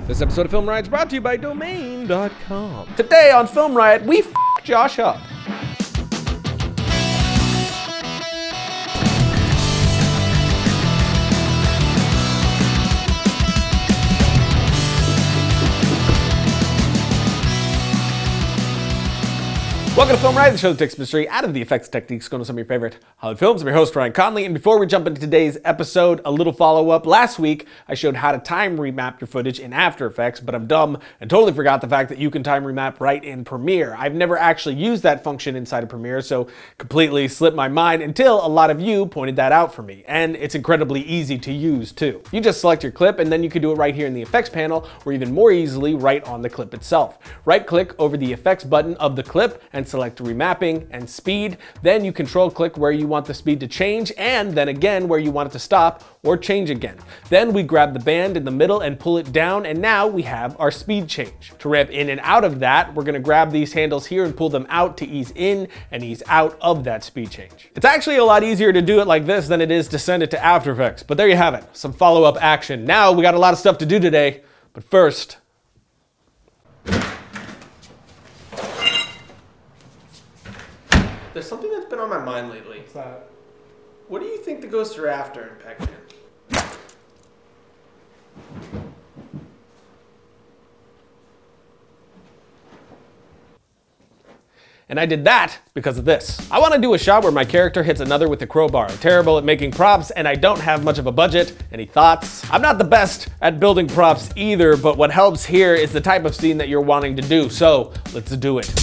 This episode of Film Riot is brought to you by Domain.com. Today on Film Riot, we f Josh up. Welcome to Film Riot, the show that takes mystery out of the effects techniques going to some of your favorite Hollywood films. I'm your host, Ryan Conley, and before we jump into today's episode, a little follow-up. Last week, I showed how to time remap your footage in After Effects, but I'm dumb and totally forgot the fact that you can time remap right in Premiere. I've never actually used that function inside of Premiere, so completely slipped my mind until a lot of you pointed that out for me. And it's incredibly easy to use, too. You just select your clip, and then you can do it right here in the effects panel, or even more easily, right on the clip itself. Right-click over the effects button of the clip, and select remapping and speed. Then you control click where you want the speed to change and then again where you want it to stop or change again. Then we grab the band in the middle and pull it down, and now we have our speed change. To ramp in and out of that, we're gonna grab these handles here and pull them out to ease in and ease out of that speed change. It's actually a lot easier to do it like this than it is to send it to After Effects, but there you have it, some follow-up action. Now we got a lot of stuff to do today, but first, there's something that's been on my mind lately. What's that? What do you think that goes through after in Pac-Man? and I did that because of this. I want to do a shot where my character hits another with a crowbar. I'm terrible at making props, and I don't have much of a budget. Any thoughts? I'm not the best at building props either, but what helps here is the type of scene that you're wanting to do, so let's do it.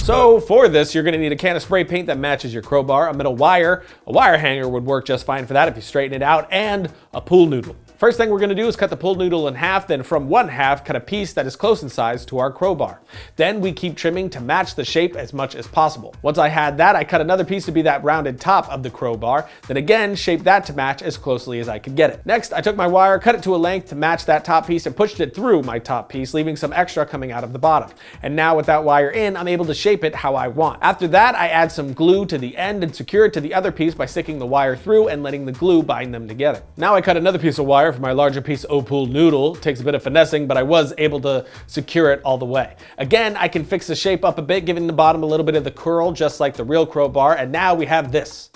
So for this, you're gonna need a can of spray paint that matches your crowbar, a metal wire. A wire hanger would work just fine for that if you straighten it out, and a pool noodle. First thing we're gonna do is cut the pool noodle in half, then from one half, cut a piece that is close in size to our crowbar. Then we keep trimming to match the shape as much as possible. Once I had that, I cut another piece to be that rounded top of the crowbar, then again, shaped that to match as closely as I could get it. Next, I took my wire, cut it to a length to match that top piece, and pushed it through my top piece, leaving some extra coming out of the bottom. And now with that wire in, I'm able to shape it how I want. After that, I add some glue to the end and secure it to the other piece by sticking the wire through and letting the glue bind them together. Now I cut another piece of wire for my larger piece of pool noodle. It takes a bit of finessing, but I was able to secure it all the way. Again, I can fix the shape up a bit, giving the bottom a little bit of the curl, just like the real crowbar, and now we have this.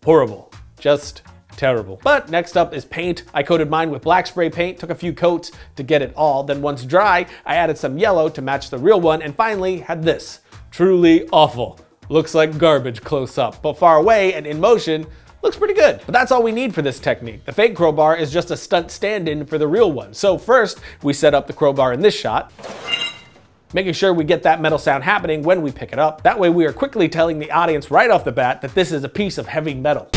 Horrible. Just terrible. But next up is paint. I coated mine with black spray paint, took a few coats to get it all, then once dry, I added some yellow to match the real one, and finally had this. Truly awful. Looks like garbage close up, but far away and in motion, looks pretty good. But that's all we need for this technique. The fake crowbar is just a stunt stand-in for the real one. So first, we set up the crowbar in this shot, making sure we get that metal sound happening when we pick it up. That way we are quickly telling the audience right off the bat that this is a piece of heavy metal.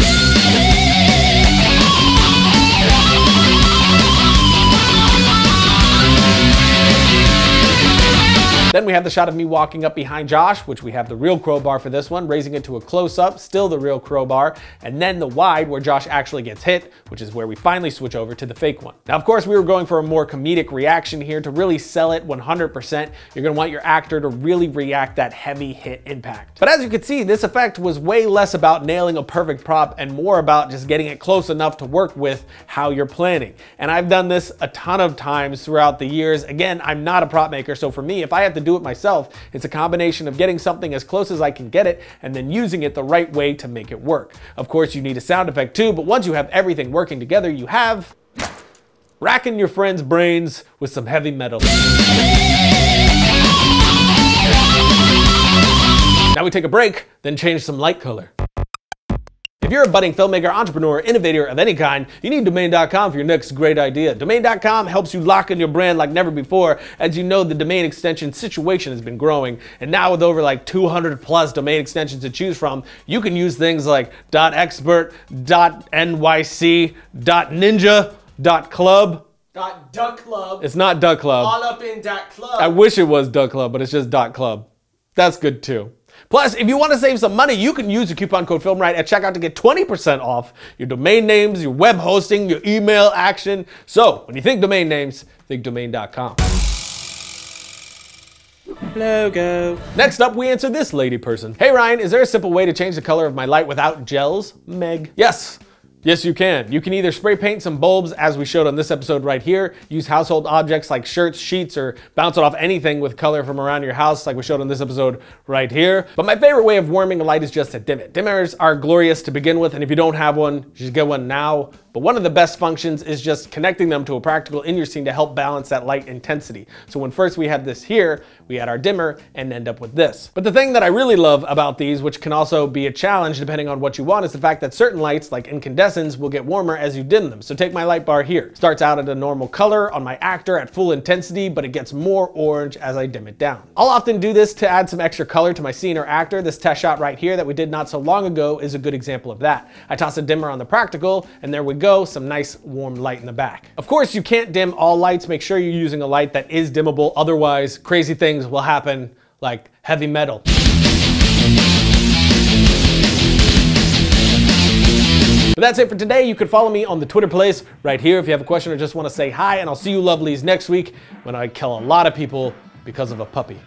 Then we have the shot of me walking up behind Josh, which we have the real crowbar for this one, raising it to a close-up, still the real crowbar, and then the wide where Josh actually gets hit, which is where we finally switch over to the fake one. Now, of course, we were going for a more comedic reaction here. To really sell it 100%, you're gonna want your actor to really react that heavy hit impact. But as you can see, this effect was way less about nailing a perfect prop and more about just getting it close enough to work with how you're planning. And I've done this a ton of times throughout the years. Again, I'm not a prop maker, so for me, if I have to do it myself, it's a combination of getting something as close as I can get it and then using it the right way to make it work. Of course, you need a sound effect too, but once you have everything working together, you have racking your friends' brains with some heavy metal. Now we take a break, then change some light color. If you're a budding filmmaker, entrepreneur, innovator of any kind, you need Domain.com for your next great idea. Domain.com helps you lock in your brand like never before. As you know, the domain extension situation has been growing, and now with over like 200 plus domain extensions to choose from, you can use things like .expert, .nyc, .ninja, .club. Duck Club. It's not Duck Club. All up in Duck Club. I wish it was Duck Club, but it's just .club. That's good too. Plus, if you want to save some money, you can use the coupon code FilmRiot at checkout to get 20% off your domain names, your web hosting, your email action. So, when you think domain names, think Domain.com. Logo. Next up, we answer this lady person. Hey Ryan, is there a simple way to change the color of my light without gels? Meg. Yes. Yes, you can. You can either spray paint some bulbs, as we showed on this episode right here, use household objects like shirts, sheets, or bounce it off anything with color from around your house like we showed on this episode right here. But my favorite way of warming a light is just to dim it. Dimmers are glorious to begin with, and if you don't have one, you should get one now. But one of the best functions is just connecting them to a practical in your scene to help balance that light intensity. So when first we had this here, we had our dimmer and end up with this. But the thing that I really love about these, which can also be a challenge depending on what you want, is the fact that certain lights, like incandescents, will get warmer as you dim them. So take my light bar here. Starts out at a normal color on my actor at full intensity, but it gets more orange as I dim it down. I'll often do this to add some extra color to my scene or actor. This test shot right here that we did not so long ago is a good example of that. I toss a dimmer on the practical, and there we go, some nice warm light in the back. Of course, you can't dim all lights. Make sure you're using a light that is dimmable. Otherwise, crazy things will happen, like heavy metal. But that's it for today. You can follow me on the Twitter place right here if you have a question or just want to say hi, and I'll see you lovelies next week when I kill a lot of people because of a puppy.